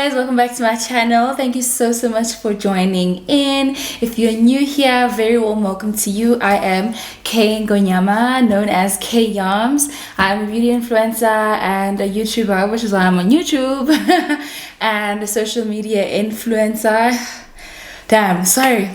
Guys, welcome back to my channel. Thank you so much for joining in. If you're new here, very warm welcome to you. I am K Ngonyama, known as K Yams. I'm a beauty influencer and a YouTuber, which is why I'm on YouTube, and a social media influencer. Damn, sorry,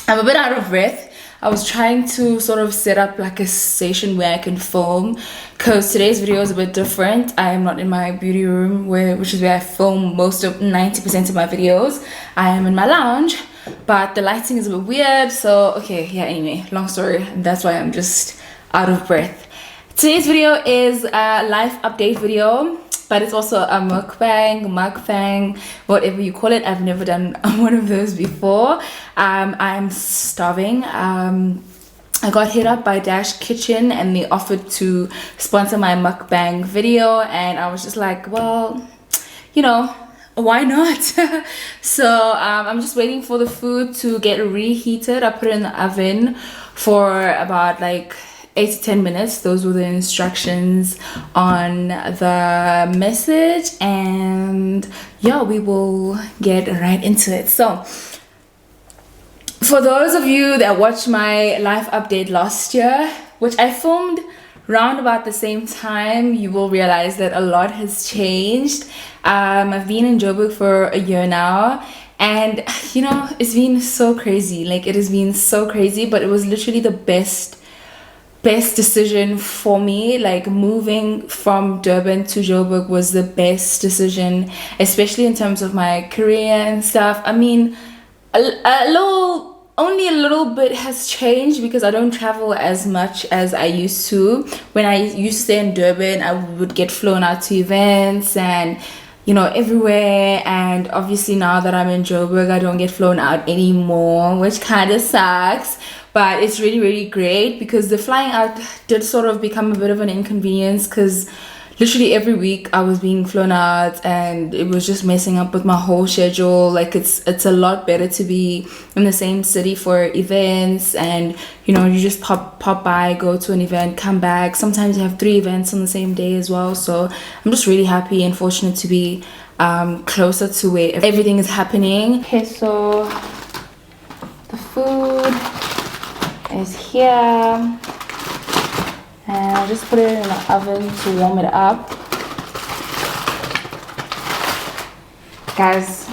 I'm a bit out of breath. I was trying to sort of set up like a station where I can film, because today's video is a bit different. I am not in my beauty room, which is where I film most of 90% of my videos. I am in my lounge, but the lighting is a bit weird. So okay, yeah, anyway, long story, that's why I'm just out of breath. Today's video is a life update video, but it's also a mukbang, whatever you call it. I've never done one of those before. I'm starving. I got hit up by Dash Kitchen and they offered to sponsor my mukbang video, and I was just like, well, you know, why not? So I'm just waiting for the food to get reheated. I put it in the oven for about like 8 to 10 minutes. Those were the instructions on the message, and yeah, we will get right into it. So for those of you that watched my life update last year, which I filmed round about the same time, you will realize that a lot has changed. I've been in Joburg for a year now, and you know, it's been so crazy. Like, it has been so crazy, but it was literally the best decision for me. Like, moving from Durban to Joburg was the best decision, especially in terms of my career and stuff. I mean, only a little bit has changed because I don't travel as much as I used to. When I used to stay in Durban, I would get flown out to events and, you know, everywhere. And obviously now that I'm in Joburg, I don't get flown out anymore, which kind of sucks. But it's really great because the flying out did sort of become a bit of an inconvenience, because literally every week I was being flown out and it was just messing up with my whole schedule. Like, it's a lot better to be in the same city for events, and you know, you just pop by, go to an event, come back. Sometimes you have 3 events on the same day as well. So I'm just really happy and fortunate to be closer to where everything is happening. Okay, so the food is here, and I'll just put it in the oven to warm it up. Guys,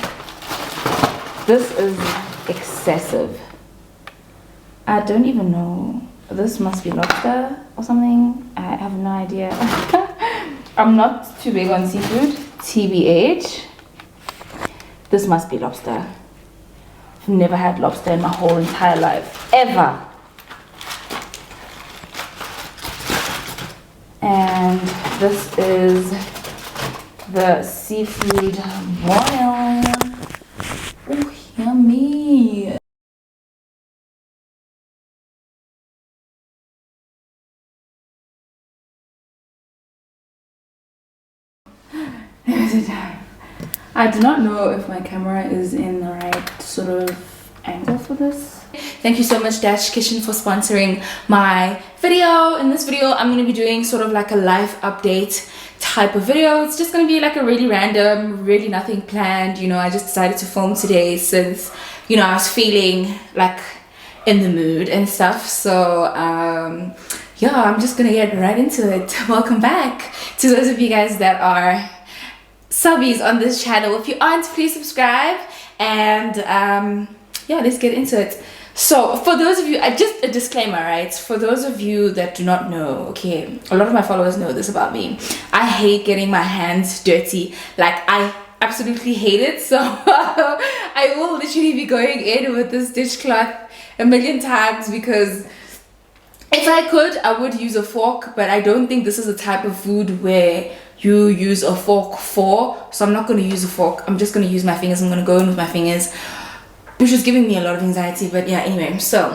this is excessive. I don't even know. This must be lobster or something. I have no idea. I'm not too big on seafood, TBH. This must be lobster. I've never had lobster in my whole entire life, ever. And this is the seafood boil. Oh, yummy. I do not know if my camera is in the right sort of angle for this. Thank you so much, Dash Kitchen, for sponsoring my video. In this video, I'm going to be doing sort of like a life update type of video. It's just going to be like a really random, really nothing planned. You know, I just decided to film today since, you know, I was feeling like in the mood and stuff. So yeah, I'm just going to get right into it. Welcome back to those of you guys that are subbies on this channel. If you aren't, please subscribe, and yeah, let's get into it. So for those of you, just a disclaimer, right? For those of you that do not know, okay, a lot of my followers know this about me. I hate getting my hands dirty. Like, I absolutely hate it. So I will literally be going in with this dishcloth a million times, because if I could, I would use a fork, but I don't think this is the type of food where you use a fork for. So I'm not going to use a fork. I'm just going to use my fingers. I'm going to go in with my fingers, which was giving me a lot of anxiety. But yeah, anyway, so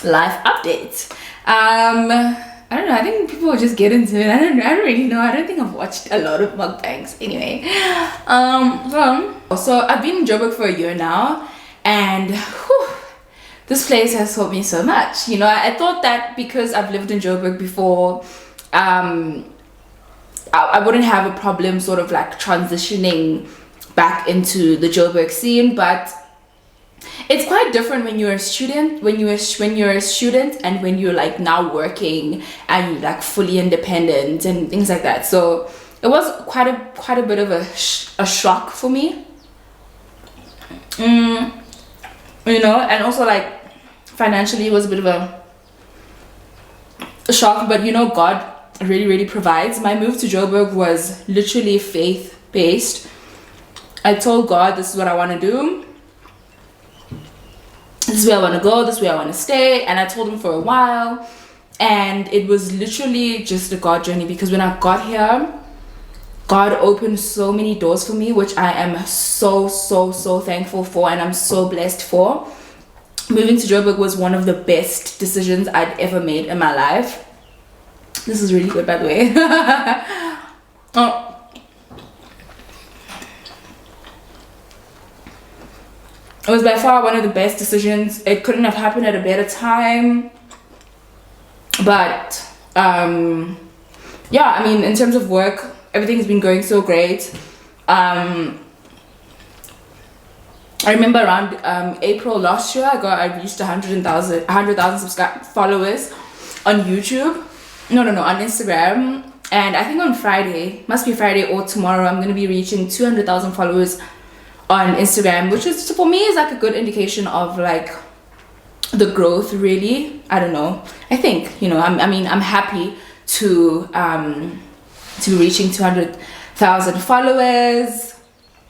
life update. I don't know, I think people will just get into it. I don't really know. I don't think I've watched a lot of mukbangs anyway. So I've been in Joburg for a year now, and whew, this place has taught me so much. You know, I thought that because I've lived in Joburg before, I wouldn't have a problem sort of like transitioning back into the Joburg scene. But it's quite different when you're a student, when you're a student, and when you're like now working and you're like fully independent and things like that. So it was quite a bit of a shock for me, you know, and also like financially it was a bit of a shock. But you know, God really provides. My move to Joburg was literally faith based. I told God, this is what I want to do, this is where I want to go, this is where I want to stay. And I told him for a while, and it was literally just a God journey, because when I got here, God opened so many doors for me, which I am so thankful for, and I'm so blessed for. Moving to Joburg was one of the best decisions I'd ever made in my life. This is really good, by the way. Oh. It was by far one of the best decisions. It couldn't have happened at a better time. But yeah, I mean, in terms of work, everything's been going so great. I remember around April last year, I reached 100,000 followers on YouTube. No, on Instagram. And I think on Friday, must be Friday or tomorrow, I'm gonna be reaching 200,000 followers on Instagram, which is, for me, is like a good indication of like the growth, really. I don't know, I think, you know, I'm happy to be reaching 200,000 followers.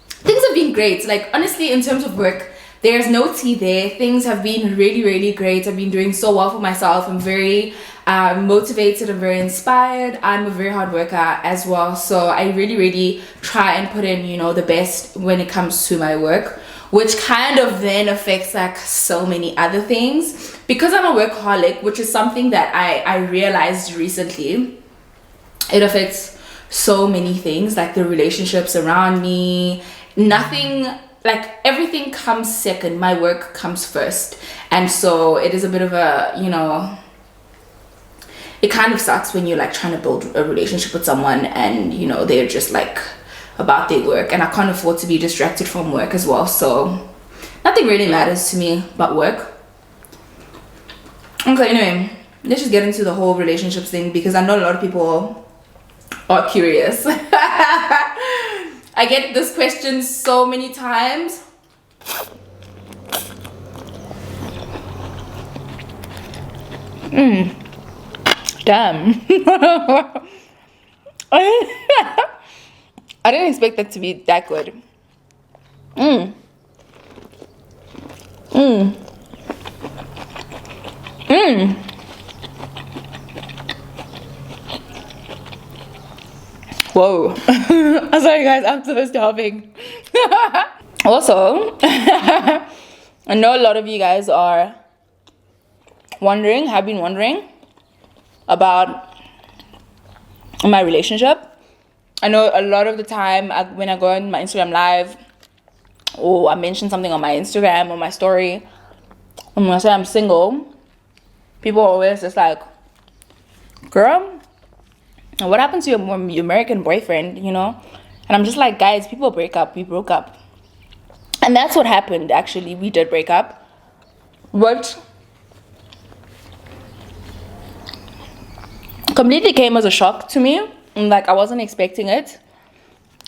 Things have been great. Like, honestly, in terms of work, there's no tea there. Things have been really great. I've been doing so well for myself. I'm very motivated. I'm very inspired. I'm a very hard worker as well. So I really try and put in, you know, the best when it comes to my work, which kind of then affects like so many other things. Because I'm a workaholic, which is something that I realized recently, it affects so many things, like the relationships around me. Nothing, like, everything comes second. My work comes first. And so it is a bit of a, you know, it kind of sucks when you're like trying to build a relationship with someone and, you know, they're just like about their work, and I can't afford to be distracted from work as well. So nothing really matters to me but work. Okay, anyway, let's just get into the whole relationships thing, because I know a lot of people are curious. I get this question so many times. Damn. I didn't expect that to be that good. Whoa. I'm sorry guys, I'm so starving. Also, I know a lot of you guys are wondering, have been wondering about my relationship. I know a lot of the time when I go on my Instagram live, or I mention something on my Instagram or my story, and when I say I'm single, people are always just like, girl, what happened to your American boyfriend, you know? And I'm just like, guys, people break up. We broke up. And that's what happened, actually. We did break up. But completely came as a shock to me. Like, I wasn't expecting it.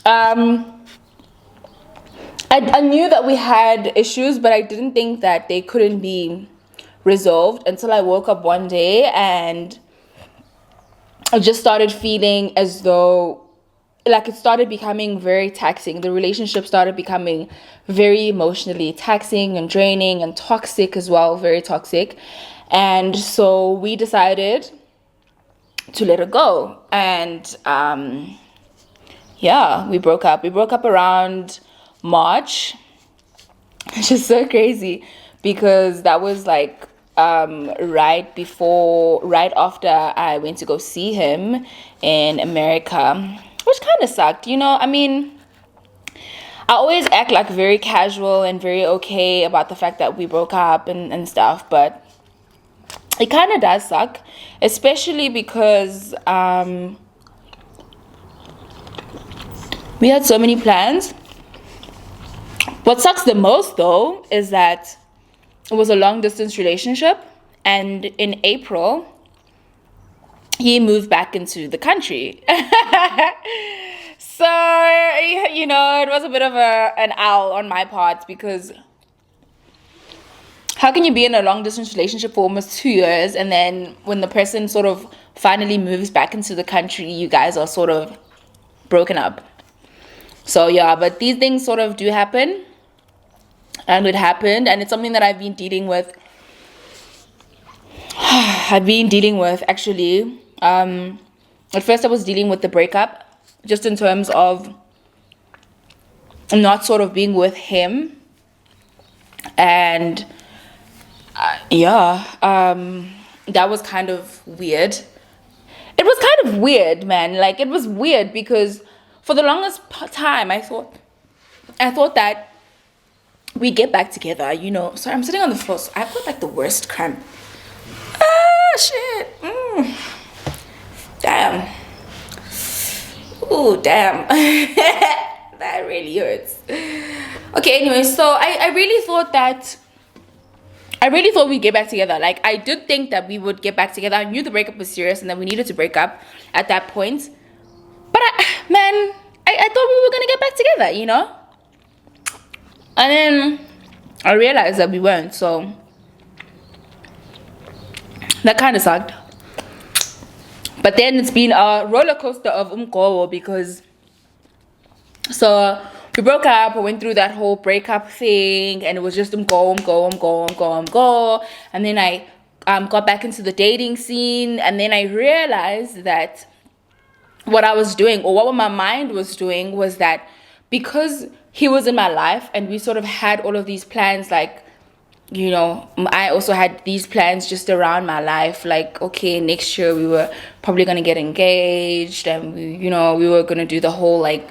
I knew that we had issues, but I didn't think that they couldn't be resolved until I woke up one day and I just started feeling as though, like, it started becoming very taxing. The relationship started becoming very emotionally taxing and draining and toxic as well, very toxic. And so we decided to let it go. And yeah, we broke up. We broke up around March, which is so crazy because that was like right after I went to go see him in America, which kind of sucked, you know. I mean, I always act like very casual and very okay about the fact that we broke up and stuff, but it kind of does suck, especially because We had so many plans. What sucks the most though is that it was a long distance relationship, and in April he moved back into the country. So, it was a bit of an owl on my part, because how can you be in a long distance relationship for almost 2 years, and then when the person sort of finally moves back into the country, you guys are sort of broken up? So yeah, but these things sort of do happen, and it happened, and it's something that I've been dealing with. Actually. At first I was dealing with the breakup, just in terms of not sort of being with him, and that was kind of weird. It was kind of weird, man. Like, it was weird because for the longest time I thought that we get back together, Sorry, I'm sitting on the floor, so I've got like the worst cramp. Shit. Damn. Ooh, damn. That really hurts. Okay, anyway, so I really thought we'd get back together. Like, I did think that we would get back together. I knew the breakup was serious and that we needed to break up at that point. But I thought we were gonna get back together, And then I realized that we weren't, so that kind of sucked. But then it's been a roller coaster of umgowo, because we broke up. I went through that whole breakup thing, and it was just umgo. And then I got back into the dating scene, and then I realized that what I was doing, or what my mind was doing, was that because he was in my life and we sort of had all of these plans, like, I also had these plans just around my life. Like, okay, next year we were probably going to get engaged, and we were going to do the whole, like,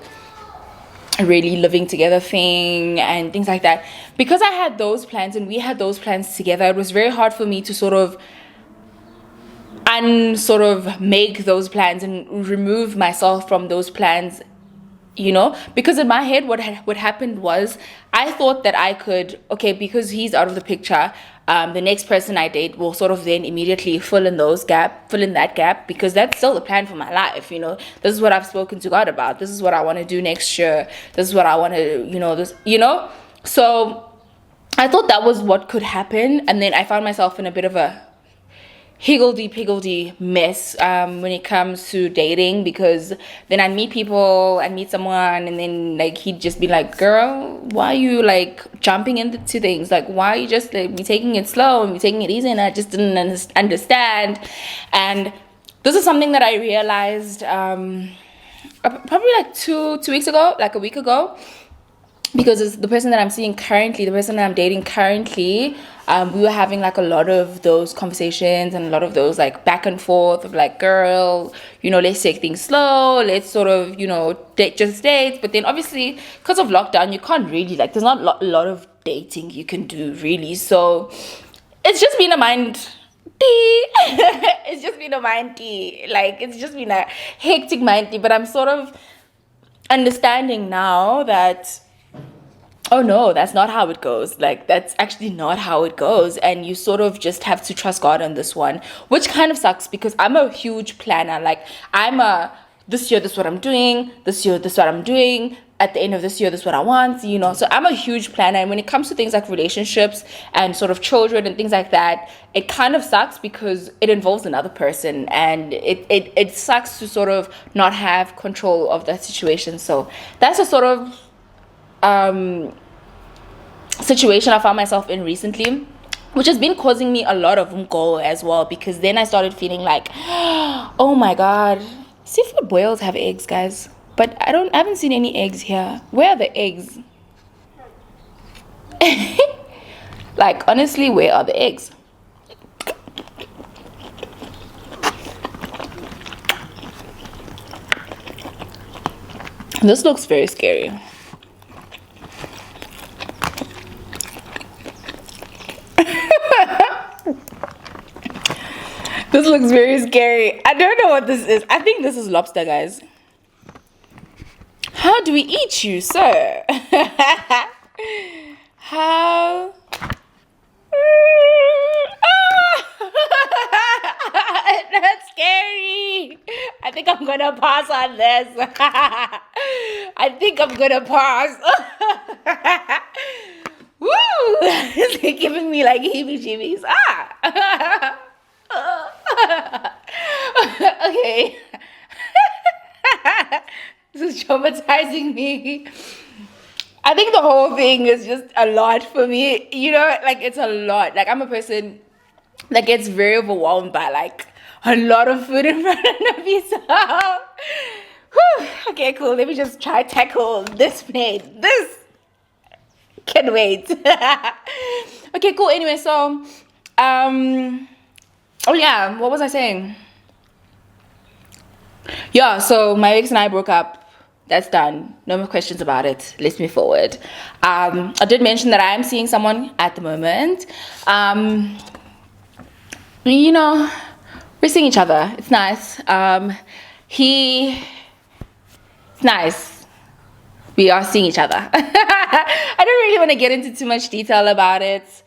really living together thing and things like that. Because I had those plans and we had those plans together, it was very hard for me to sort of make those plans and remove myself from those plans, because in my head what happened was, I thought that I could, okay, because he's out of the picture, the next person I date will sort of then immediately fill in that gap, because that's still the plan for my life. This is what I've spoken to God about. This is what I want to do next year. This is what I want to, so I thought that was what could happen. And then I found myself in a bit of a higgledy-piggledy mess when it comes to dating, because then I'd meet someone, and then, like, he'd just be like, girl, why are you, like, jumping into things? Like, why are you just, like, be taking it slow and be taking it easy? And I just didn't understand. And this is something that I realized probably like two weeks ago, like a week ago, because it's the person that I'm seeing currently, the person that I'm dating currently, we were having like a lot of those conversations and a lot of those like back and forth of like, girl, let's take things slow, let's sort of, just date. But then obviously because of lockdown, you can't really, like, there's not a lot of dating you can do really. So it's just been a mind tea. It's just been a mind tea. Like, it's just been a hectic mind tea. But I'm sort of understanding now that, oh no, that's not how it goes. Like, that's actually not how it goes. And you sort of just have to trust God on this one, which kind of sucks because I'm a huge planner. Like, this year, this is what I'm doing. This year, this is what I'm doing. At the end of this year, this is what I want, So I'm a huge planner. And when it comes to things like relationships and sort of children and things like that, it kind of sucks because it involves another person. And it sucks to sort of not have control of that situation. So that's a sort of situation I found myself in recently, which has been causing me a lot of umgo as well, because then I started feeling like, oh my god, seafood boils have eggs, guys, but I haven't seen any eggs here. Where are the eggs? Like, honestly, where are the eggs? This looks very scary. This looks very scary. I don't know what this is. I think this is lobster, guys. How do we eat you, sir? How? That's scary. I think I'm gonna pass on this. I think I'm gonna pass. Woo! It's like giving me like heebie-jeebies. Okay. This is traumatizing me. I think the whole thing is just a lot for me. You know, like it's a lot. Like I'm a person that gets very overwhelmed by like a lot of food in front of me. So, whew, okay, cool. Let me just try tackle this plate. This can wait. Okay, cool. Anyway, so oh yeah, what was I saying? Yeah, so my ex and I broke up. That's done. No more questions about it. Let's move forward. I did mention that I am seeing someone at the moment. You know, we're seeing each other. It's nice. It's nice. We are seeing each other. I don't really want to get into too much detail about it.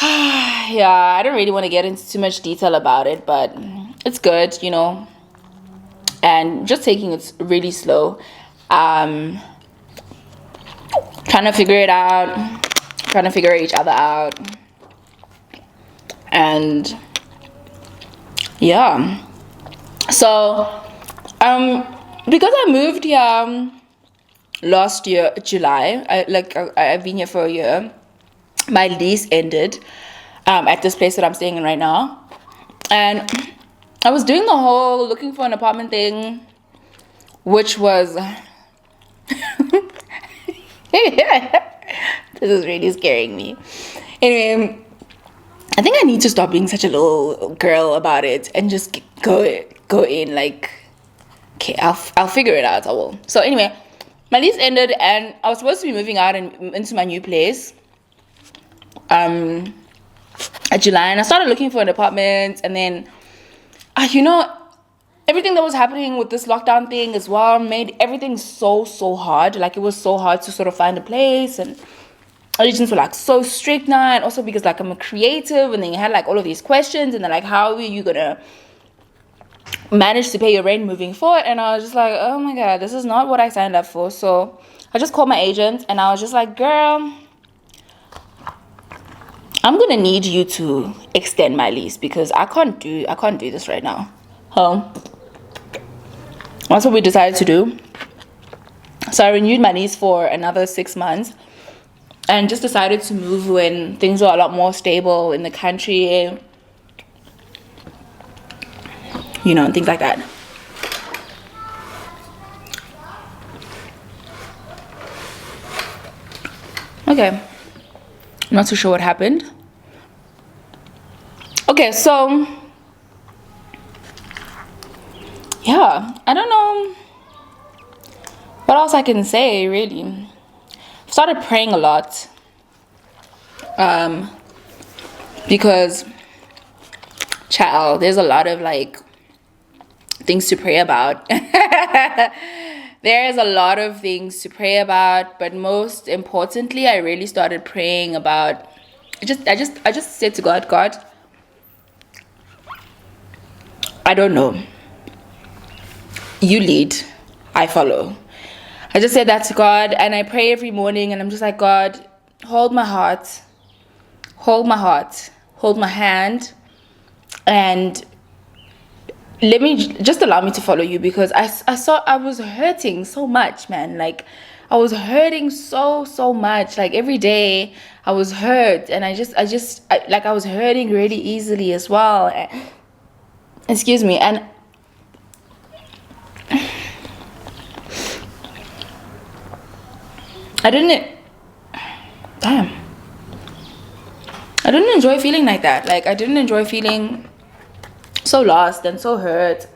Yeah, I don't really want to get into too much detail about it, but it's good, you know. And just taking it really slow. Trying to figure it out. Trying to figure each other out. And yeah. So because I moved here last year, July, I've been here for a year. My lease ended at this place that I'm staying in right now. And I was doing the whole looking for an apartment thing, which was this is really scaring me. Anyway, I think I need to stop being such a little girl about it and just go in like, okay, I'll figure it out. I will. So anyway, my lease ended and I was supposed to be moving out and into my new place at July, and I started looking for an apartment, and then you know, everything that was happening with this lockdown thing as well made everything so hard. Like it was so hard to sort of find a place, and agents were like so strict now, and also because like I'm a creative, and then you had like all of these questions, and then like how are you gonna manage to pay your rent moving forward? And I was just like, oh my god, this is not what I signed up for. So I just called my agent and I was just like, girl, I'm gonna need you to extend my lease because I can't do this right now. That's what we decided to do. So I renewed my lease for another 6 months and just decided to move when things were a lot more stable in the country, you know, and things like that. Okay, I'm not too sure what happened. Okay, so yeah, I don't know what else I can say really. I've started praying a lot because child, there's a lot of like things to pray about. There's a lot of things to pray about, but most importantly, I really started praying about I just said to God, I don't know. You lead, I follow. I just said that to God, and I pray every morning, and I'm just like, God, hold my heart, hold my hand, and just allow me to follow you, because I was hurting so much, man. Like I was hurting so much. Like every day I was hurt, and I was hurting really easily as well. Excuse me. And I didn't enjoy feeling like that. Like I didn't enjoy feeling so lost and so hurt.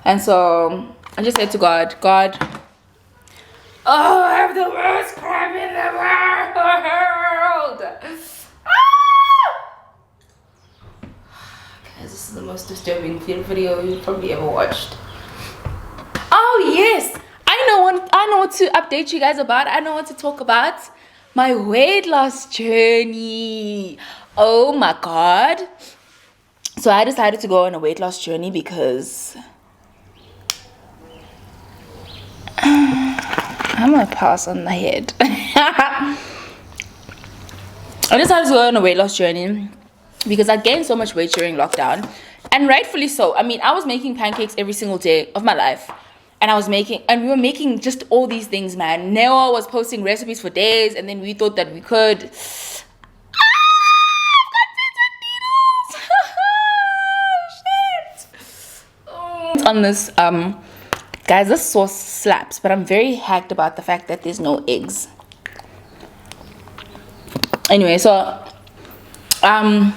And so I just said to God, oh, I have the worst crime in the world. Guys, this is the most disturbing video you've probably ever watched. Oh yes, I know to update you guys about. I know what to talk about. My weight loss journey. Oh my god. So I decided to go on a weight loss journey because I'm gonna pass on the head. I decided to go on a weight loss journey because I gained so much weight during lockdown, and rightfully so. I mean, I was making pancakes every single day of my life, and we were making just all these things, man. Neo was posting recipes for days, and then we thought that we could. On this guys, this sauce slaps, but I'm very hacked about the fact that there's no eggs. Anyway, so I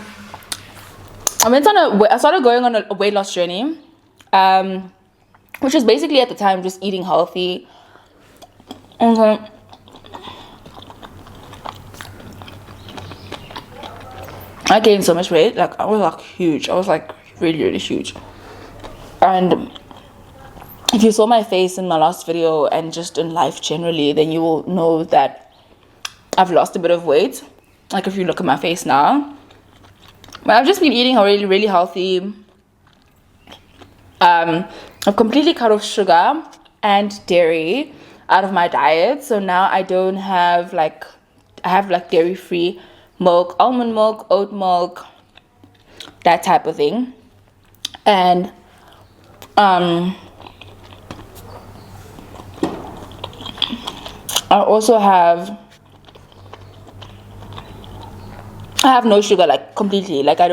started going on a weight loss journey, which was basically at the time just eating healthy. Okay. I gained so much weight, like I was like huge. I was like really, really huge. And if you saw my face in my last video and just in life generally, then you will know that I've lost a bit of weight. Like if you look at my face now. But I've just been eating really, really healthy. I've completely cut off sugar and dairy out of my diet. So now I don't have I have like dairy-free milk, almond milk, oat milk, that type of thing. And I also have no sugar, like completely. Like I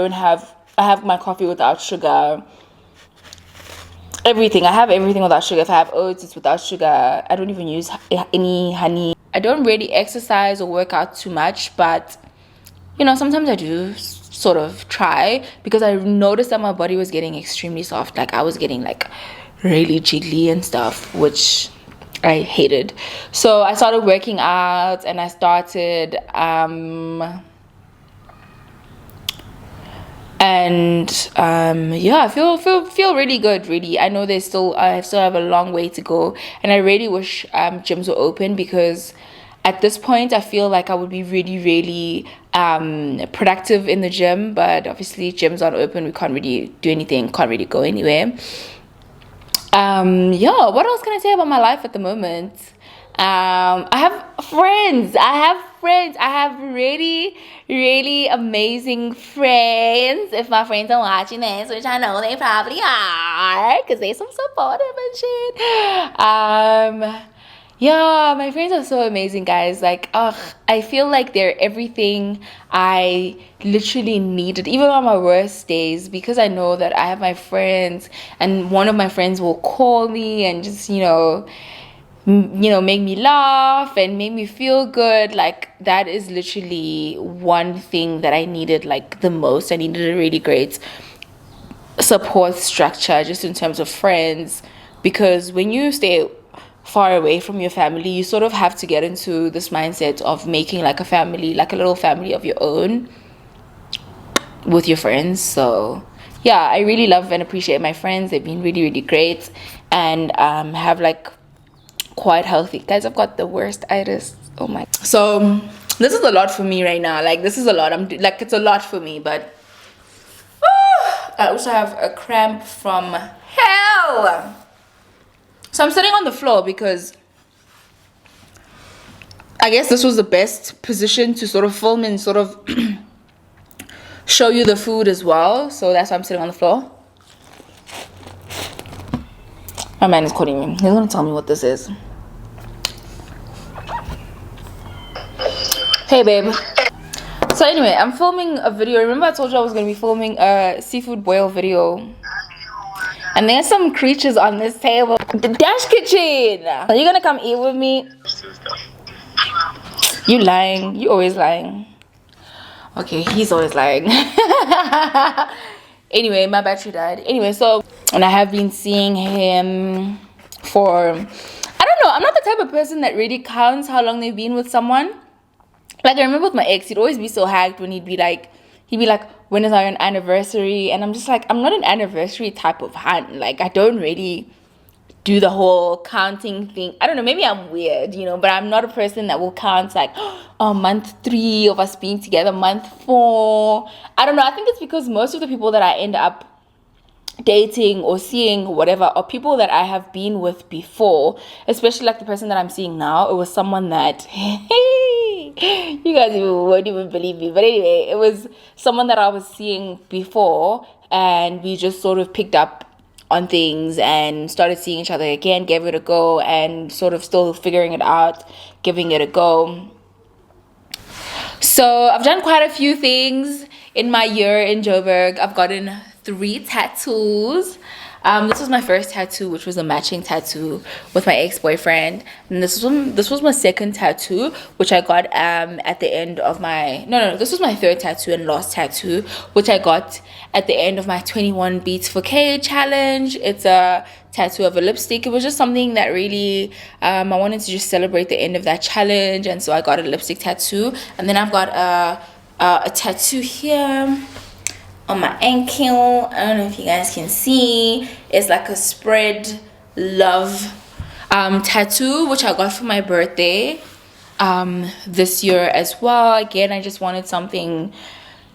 have my coffee without sugar. Everything. I have everything without sugar. If I have oats, it's without sugar. I don't even use any honey. I don't really exercise or work out too much, but you know, sometimes I do sort of try, because I noticed that my body was getting extremely soft. Like I was getting like really jiggly and stuff, which I hated. So I started working out, and I started yeah, I feel really good, really. I know I still have a long way to go, and I really wish gyms were open, because at this point I feel like I would be really, really productive in the gym. But obviously gyms aren't open, we can't really do anything, can't really go anywhere. Yeah, what else can I say about my life at the moment? I have friends. I have really, really amazing friends. If my friends are watching this, which I know they probably are, because they're so supportive and shit. Yeah, my friends are so amazing, guys. Like, I feel like they're everything I literally needed, even on my worst days, because I know that I have my friends, and one of my friends will call me and just, make me laugh and make me feel good. Like, that is literally one thing that I needed, like, the most. I needed a really great support structure, just in terms of friends, because when you stay far away from your family, you sort of have to get into this mindset of making like a family, like a little family of your own with your friends. So yeah, I really love and appreciate my friends. They've been really, really great, and have like quite healthy. Guys, I've got the worst itis. Oh my. So this is a lot for me right now. Like, this is a lot. It's a lot for me, but I also have a cramp from hell. So I'm sitting on the floor because I guess this was the best position to sort of film and sort of show you the food as well. So that's why I'm sitting on the floor. My man is calling me. He's going to tell me what this is. Hey, babe. So anyway, I'm filming a video. Remember I told you I was going to be filming a seafood boil video? And there's some creatures on this table. The Dash Kitchen! Are you gonna come eat with me? You lying. You always lying. Okay, he's always lying. Anyway, my battery died. Anyway, so, and I have been seeing him for, I don't know, I'm not the type of person that really counts how long they've been with someone. Like, I remember with my ex, he'd always be so hyped when he'd be like, when is our anniversary? And I'm just like, I'm not an anniversary type of hunt. Like, I don't really do the whole counting thing. I don't know, maybe I'm weird, you know, but I'm not a person that will count like, oh, month 3 of us being together, month 4. I don't know. I think it's because most of the people that I end up dating or seeing or whatever are people that I have been with before, especially like the person that I'm seeing now. It was someone that you guys won't even believe me, but anyway, it was someone that I was seeing before, and we just sort of picked up on things and started seeing each other again, gave it a go, and sort of still figuring it out, giving it a go. So I've done quite a few things in my year in Joburg. I've gotten 3 tattoos. This was my first tattoo, which was a matching tattoo with my ex-boyfriend, and this was my second tattoo, which I got at the end of my this was my third tattoo and last tattoo, which I got at the end of my 21 beats for K challenge. It's a tattoo of a lipstick. It was just something that really I wanted to just celebrate the end of that challenge, and so I got a lipstick tattoo. And then I've got a tattoo here on my ankle. I don't know if you guys can see. It's like a spread love tattoo, which I got for my birthday this year as well. Again, I just wanted something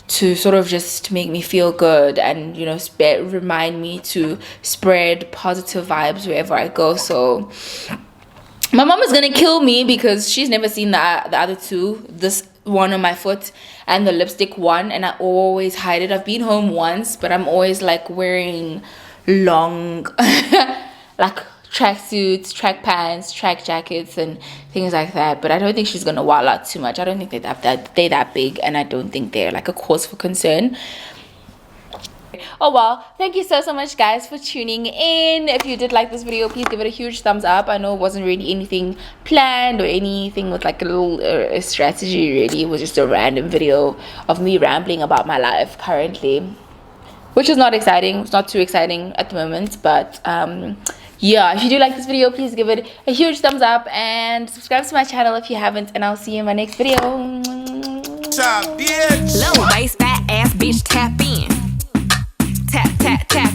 to sort of just make me feel good and, you know, remind me to spread positive vibes wherever I go. So my mom is gonna kill me because she's never seen the other two, this one on my foot and the lipstick one, and I always hide it. I've been home once, but I'm always like wearing long like track suits, track pants, track jackets and things like that. But I don't think she's gonna wild out too much. I don't think they're that big, and I don't think they're like a cause for concern. Oh well, thank you so much guys for tuning in. If you did like this video, please give it a huge thumbs up. I know it wasn't really anything planned or anything with like a little strategy, really. It was just a random video of me rambling about my life currently, which is not exciting. It's not too exciting at the moment, but yeah, if you do like this video, please give it a huge thumbs up and subscribe to my channel if you haven't, and I'll see you in my next video. Low waist, fat ass bitch, tap in. Tap, tap, tap.